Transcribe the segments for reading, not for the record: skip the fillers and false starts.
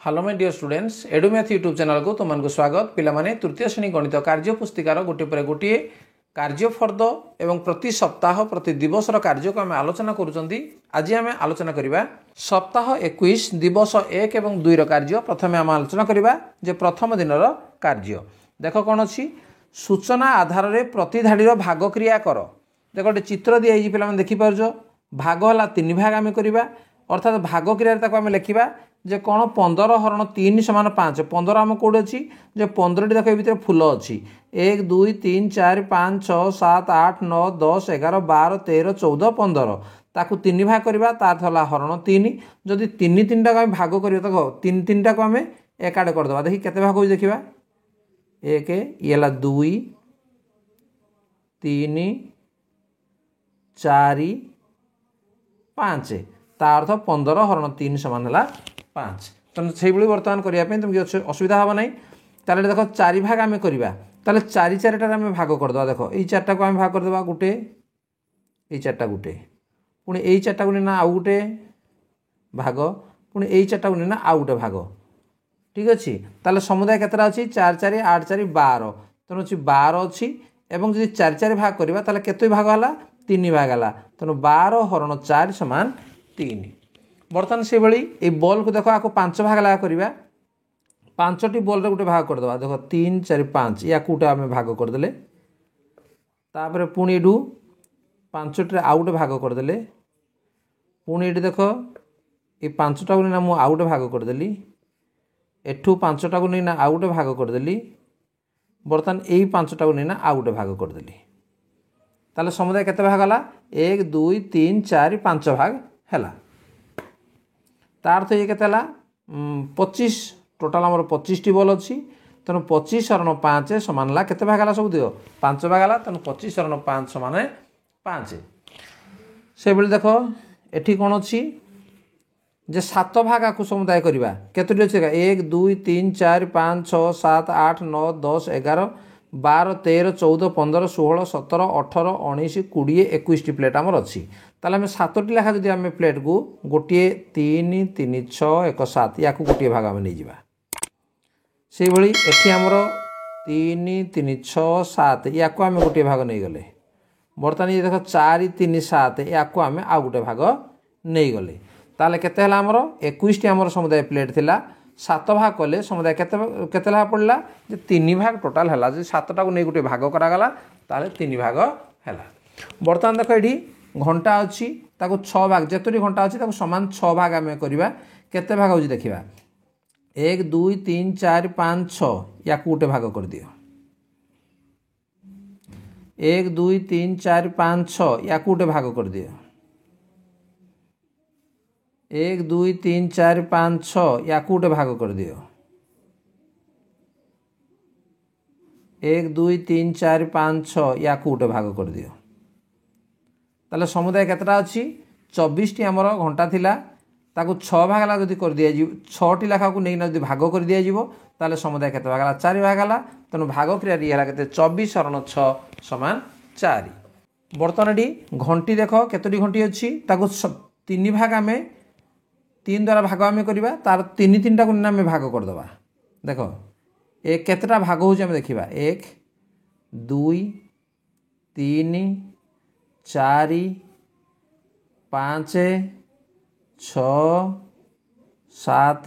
Hello my dear students Edumath YouTube channel को तुमको स्वागत पिलामाने तृतीय श्रेणी गणित कार्य पुस्तिकार गोटे पर गोटे कार्यफर्द एवं प्रति सप्ताह प्रति दिवस कार्य को आम आलोचना करुँच। आज आम आलोचना करवा सप्ताह 21 दिवस 1 और 2 कार्य। प्रथम आम आलोचना करवा जे प्रथम दिन कार्य देख कौन अच्छी सूचना आधार में प्रति धाड़ीर भाग क्रिया कर। देख गोटे चित्र दिखाई पे देखिपार भाग है 3 भाग आम करवा अर्थात भाग क्रिया आम लिखा जे कौन 15 हरण 3 समान 5 15 आम कौटे अच्छी जो 15 देख ये फुल अच्छी 1 2 3 4 5 6 7 8 9 10 11 12 13 14 15 ताकू 3 भाग करवा तार था हरण 3 जदि 3 टाक आम भाग कर 3 टाक आम एक आड़े करदे देखिए केते भाग हो देखा 1 ये 2 3 4 5 तार अर्थ 15 हरण 3 समान है 5। तेनाली से बर्तमान करने तुमको असुविधा हे ना। ताले देख 4 भाग आम करवा ताले 4 4 आम भाग करदे देख ये 4 को आम भाग करदे गोटे ये 4 गोटे पुणी ये 4 को ना आउ गोटे भाग पुणी ये 4 को ना आउ गोटे भाग ठीक अच्छे। ताले समुदाय केतटा अच्छी 4 4 8 4 12 तेणु 12 अच्छी एवं जब 4 4 भाग करवा ताले केते भाग है 3 भाग है तेणु 12 हरण 4 समान 3। बर्तमान से भाई ये बॉल को देख आपको 5 भाग लगा करवा 5टी बॉल रे गोटे भाग करदे देख 3 4 5 या गोटे आम भाग करदे तापर पुणी एठू 5टी आउ गोटे भाग करदे पुणी ये देख ये 5टा को ना मुझे आउ गोटे भाग करदेली एठू 5टा को ना आउ गोटे भाग करदेली बर्तमान यही 5टा को ना आउ गोटे भाग करदेली ताले समुदाय केते भाग है 1 2 3 4 5 भाग है तार तो ये के 25 टोटाल आम 25 बॉल अच्छी तेणु 25 हरण 5 समान है केते भाग है सब दियो 5 भाग है तेणु 25 हरण 5 समान 5। से बेले देख एठी कौन अच्छी जे 7 भाग आपको समुदाय करवा केतोटी अच्छे 1 2 3 4 5 6 7 8 9 10 11 12 13 14 15 16 17 18 19 20 21 प्लेट आमर अच्छी ताले आम 7टी लेखा जब आम प्लेट को गोटे 3 3 6 1 7 या गोटे भाग आम नहीं जावा से भाई एटी आमर 3 3 6 7 या आम गोटे भाग नहीं गले बर्तमान ये देख 4 3 7 या आम आउ गोटे भाग नहीं गले ताले केते हला आमर 21 आमर समुदाय प्लेट थिला 7 भाग कले समुदाय केते लाभ पड़ला जे 3 भाग टोटाल है जो 7टा को नहीं गोटे भाग करागला ताले 3 भाग है। बर्तमान देख ये घंटा अच्छी ताको 6 भाग जितोटी घंटा अच्छी ताको समान 6 भाग आम करवा केते भाग हो देखा 1 2 3 4 5 6 या गोटे भाग कर दियो 1 2 3 4 5 6 या गोटे भाग कर दियो 1 2 3 4 5 6 या गोटे भाग कर दियो 1 2 3 4 5 6 या गोटे भाग कर दियो ताले समुदाय केतटा अच्छी 24टी आमर घंटा थिला ताको 6 भाग ला जदि कर दिया 6टी लेखा को नहीं जदि भाग कर दिया जीवो ताले समुदाय केते भाग ला 4 भाग ला तेणु भाग क्रिया री हला केते 24 हरण 6 समान 4। बर्तमान एटी घंटी देख केतोटी घंटी अच्छी ताको 3 भाग आम 3 द्वारा भाग आम करवा तार 3 3टा को आम भाग करदे देख एक केतटा भाग हो देखा 1 2 3 4 5 6 7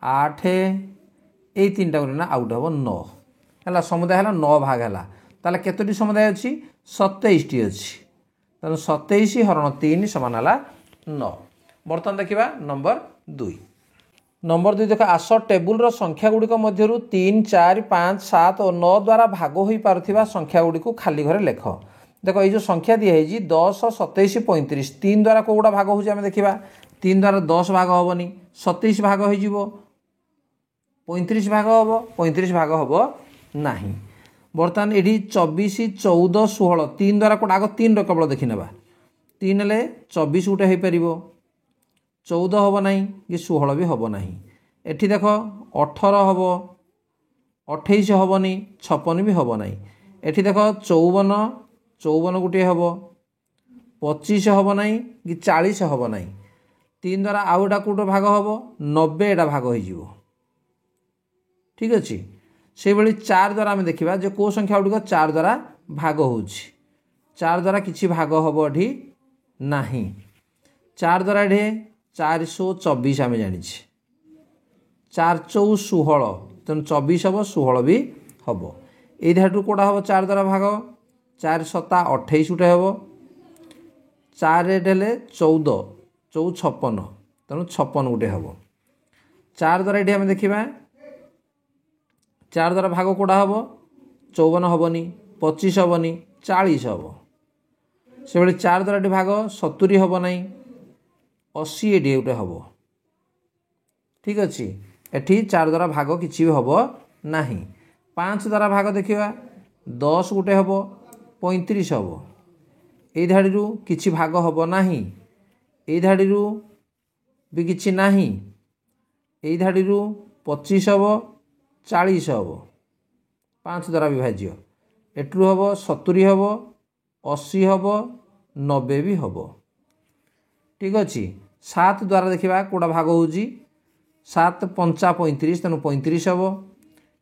8 ये 3टा को ना आउट हम 9 है समुदाय है 9 भाग है ताले केतोटी समुदाय अच्छी 27टी अच्छी तेणु 27 हरण 3 समान है 9। बर्तमान देखा नंबर 2 देख आस टेबुल संख्या गुड़िक मध्य 3 4 5 7 और 9 द्वारा भाग हो पारुथिबा संख्या गुड़िक खाली घरे लेख। देख ये जो संख्या दिखाई 10 27 35 3 द्वारा कौटा भाग हो देखा 3 द्वारा 10 भाग हेनी 27 भाग हो 35 भाग हम 35 भाग हम ना। बर्तमान ये 24 14 16 3 द्वारा कौट आग 3 केवल देखी ना 3 हेल्ले 24 गोटे हो पार 14 हम ना कि 16 भी हम ना। एठी देख 18 हम 28 हेनी 56 भी हम ना। एठी देख 54 गोटे हम 25 हम ना कि 40 हम ना 3 द्वारा आउटा कौट भाग हम 90 एटा भाग हो ठीक अच्छे से भाई 4 द्वारा आम देखा जो कौ संख्या गुड़िक 4 द्वारा भाग हो 4 द्वारा किसी भाग हम ये ना 4 द्वारा ये 424 आम जानी 4 चौ 16 तेणु 24 हम 16 भी हम ये कौटा हम 4 द्वारा भाग 4 7 28 गोटे हम 4 हेले 14 56 तेणु 56 गोटे हम 4 द्वारा ये आम देखा 4 द्वारा भाग कौटा हम 54 हेनी 25 हेनी 40 हम से भाई 4 द्वारा भाग 70 हम ना 80 ये गोटे हम ठीक अच्छे एठी 4 द्वारा भाग किसी भी हम ना 5 द्वारा भाग देखा 10 गोटे हम 35 हम ये धाड़ी किसी भाग हम ना ये धाड़ी भी किसी ना ये धाड़ी 25 हम 40 हम 5 द्वारा विभाज्य एटू हम 70 हम 80 हम 90 भी हम ठीक अच्छे 7 द्वारा देखा कौटा भाग हो 7 5 35 तेणु 35 हम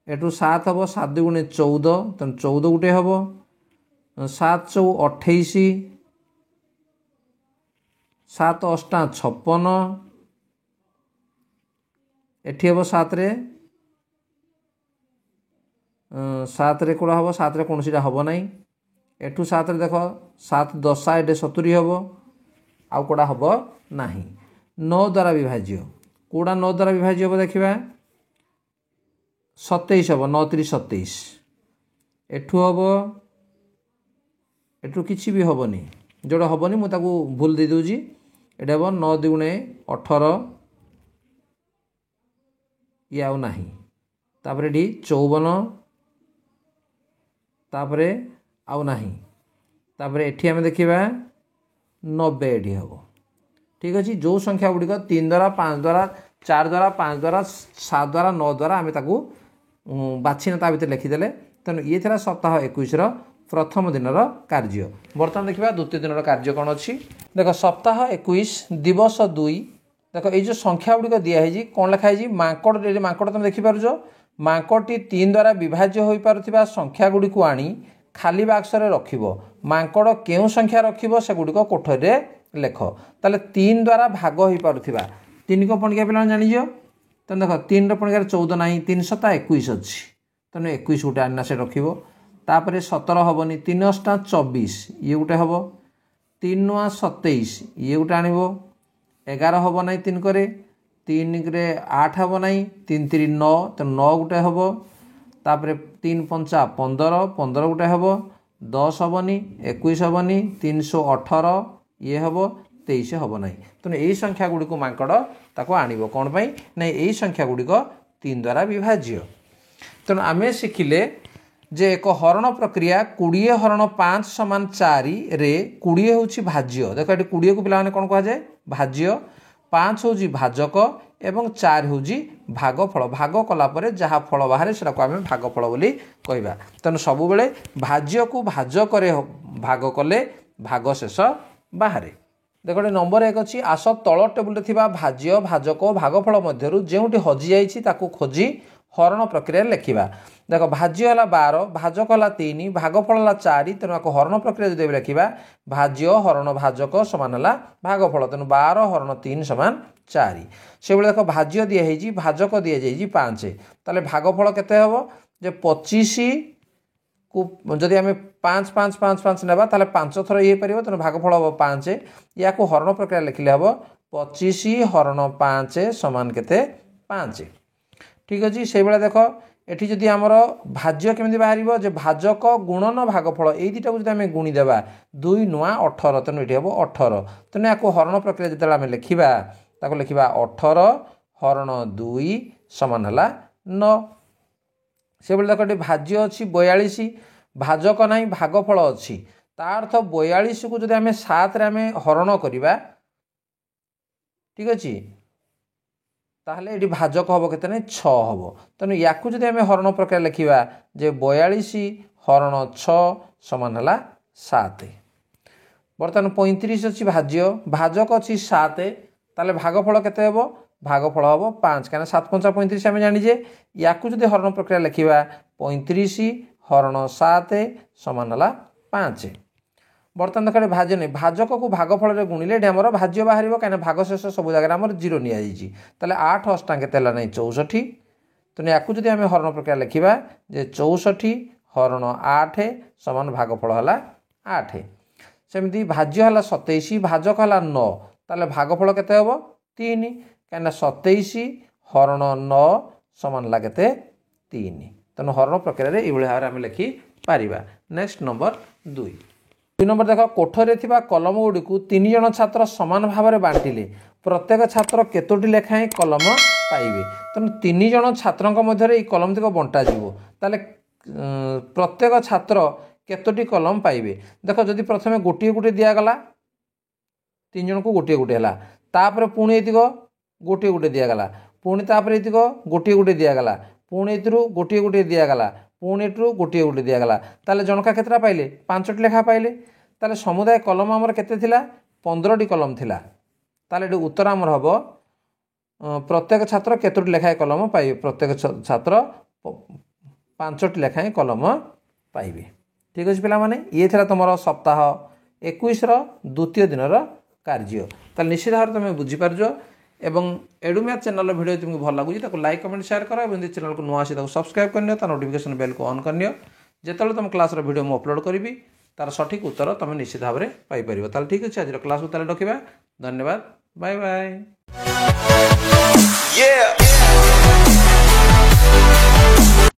एटू 7 हम 7 गुणे 14 तेणु 14 गोटे हम 7 चौ 28 7 8 56 एटी हम 7 रे 7 रे कौड़ा हम 7 रे कौन हम ना एठू 7 रे देख 7 10 ये 70 हम आउ कौड़ा हम ना 9 द्वारा विभाज्य कौड़ा 9 द्वारा विभाज्य हम देखा 27 हम 9 3 27 एठू हम एठू किसी भी हेनी जोड़ा हेनी मुझे भूल दे दूँगी ये हम 9 दुगुणे 18 ये आउ ना तापर ये 54 तापर आउ ना तापर एठी आम देखा 90 ये हम ठीक अच्छे जो संख्या गुड़िक 3 द्वारा 5 द्वारा 4 द्वारा 5 द्वारा 7 द्वारा 9 द्वारा आम बाछी ता भर लिखिदे तेणु ये था सप्ताह 21 प्रथम दिन कार्य। बर्तमान देखा द्वितीय दिन कार्य कौन अच्छी देख सप्ताह 21 दिवस 2 देख ये संख्या गुड़िक दिखाई कौन लिखाई मांकड़ मांकड़ तुम देखिपुर मांकड़टी 3 द्वारा विभाज्य हो पारुथिबा संख्या गुड़िक आनी खाली बाक्स रख मांकड़ केउं संख्या रखिब से गुड़िक कोठरी लेख ताले 3 द्वारा भाग हो पारुथिबा 3 को पणिका पे जानिज तेना देख 3 पणिकार 14 ना 3 7 21 अच्छी तेणु 21 गोटे आना से रख तापर 17 हेनी 3 8 24 ये गोटे हम 3 9 27 ये गोटे आण 11 हम ना 3 को 3 8 हम ना 3 3 9 तेणु 9 गोटे हम तापर 3 5 15 15 गोटे हम 10 हेनी 21 हेनी 318 ये हम 23 हम ना तेणु यही संख्या गुड़िक मांकड़ ताको आणव कौन पाई ना यही संख्या गुड़िक 3 द्वारा विभाज्य तेणु आम शिखिले जे एक हरण प्रक्रिया 20 हरण 5 समान 4 रे 20 हूँ भाज्य देख ये 20 को पिला कौन कहुए भाज्य 5 हूँ भाजक एवं 4 हूँ भागफल भाग कलापर जहाँ फल बाहर से आम भागफल बोली कहवा तेणु सब बेले भाज्य को भाजक भाग कले भाग शेष बाहर देख नंबर 1 अच्छी आस तल टेबुल भाज्य भाजक भागफल मध्य जो हजि जाइए खोजी हरण प्रक्रिया लिखा देख भाज्य है 12 भाजक है 3 भागफल है 4 तेणु आपको हरण प्रक्रिया जो लिखा भाज्य हरण भाजक सामान है भागफल तेणु 12 हरण 3 समान 4 से देख भाज्य दिखाई भाजक दि जाइए 5 ताले भागफल केते हम जे 25 को जदि आम 5 5 5 5 ना ताले 5 थर ये पार तेणु भागफल हम 5 या हरण प्रक्रिया लिखिले हम 25 हरण 5 समान केते 5 ठीक अच्छे से भाई देख एठी जदि आमर भाज्य केमी बाहर जे भाजक गुणन भागफल ये दुटा को आम गुणीदेवा 2 नुआ 18 तेणु ये हम 18 तेणु या हरण प्रक्रिया जो आम लिखा ताको लिखा 18 हरण 2 समान है 9 से भाई देख भाज्य अच्छी 42 भाजक ना भागफल अच्छी ता अर्थ 42 को जब आम 7 रे आम हरण करवा ठीक अच्छे ताहले ये भाजक हम के 6 हम तेणु या आम हरण प्रक्रिया लिखा जे 42 हरण 6 समान है 7 बर्तमान 35 अच्छी भाज्य भाजक अच्छी 7 ताले भागफल केते हेबो भागफल हेबो 5 काना 7 5 35 आमे जानि जे याकु जदि हरण प्रक्रिया लिखिबा 35 हरण 7 समान हला 5 बर्तमान देख भाज्य नहीं भाजक को भागफल रे गुणिले हमर भाज्य बाहर कहीं भागशेष सब जगह आम 0 नि जाइए ताले 8 अष्टा केते हला नहीं 64 तेणु या जब आम हरण प्रक्रिया लिखा जे 64 हरण 8 समान भागफल है 8 सेमती भाज्य है 27 भाजक है 9 ताले भागफल केते हम 3 कहीं 27 हरण 9 समान है केते 3 तेणु हरण प्रक्रिया ये भाव में लिखि पारिबा। नेक्स्ट नंबर 2 नंबर देख कोठरी थिबा कलम गुडी को 3 जन छात्र समान भाव में बांटिले प्रत्येक छात्र केतोटी लेखाएं कलम पाइबे तेणु 3 जन छात्रों मध्य कलम तक बंटा जीवो ताले प्रत्येक छात्र केतोटी कलम पाइबे देख जदि प्रथमे गोटे गोटे दिगला 3 जन को गोटे गोटे है तापर पुणी ये गोटे गोटे दिगला पुणी तापर ये गोटे गोटे दिगला पुणी ए गोटे गोटे दिगला पुणी एटू गोटे गोटे दिगला ताले जनका केतटा पाइले 5टी लेखा पाइले ताले समुदाय कलम आमर केते थिला 15टी कलम थिला ताले एटू उत्तर आमर हबो प्रत्येक छात्र केतोटी लेखाएं कलम पाइबे प्रत्येक छात्र 5टी लेखाएं कलम पाइबे। ठीक अछि पिला माने ये थिला तमरो सप्ताह 21 रो द्वितीय दिनर कार्य ताले निश्चित भाव तुम बुझी पारजो एवं एडुम्याथ चैनल वीडियो तुमको भल लगुच ताको लाइक कमेंट शेयर करो और चैनल को नुआ आसी सब्सक्राइब करनियो ता नोटिफिकेशन बेल को ऑन करनियो जेतले तुम क्लास रो वीडियो मु अपलोड करी तार सठिक उत्तर तुम निश्चित भाव में पाई परिबो। ताले ठीक अछि आज क्लास को ताले रखिबा। धन्यवाद। Bye bye.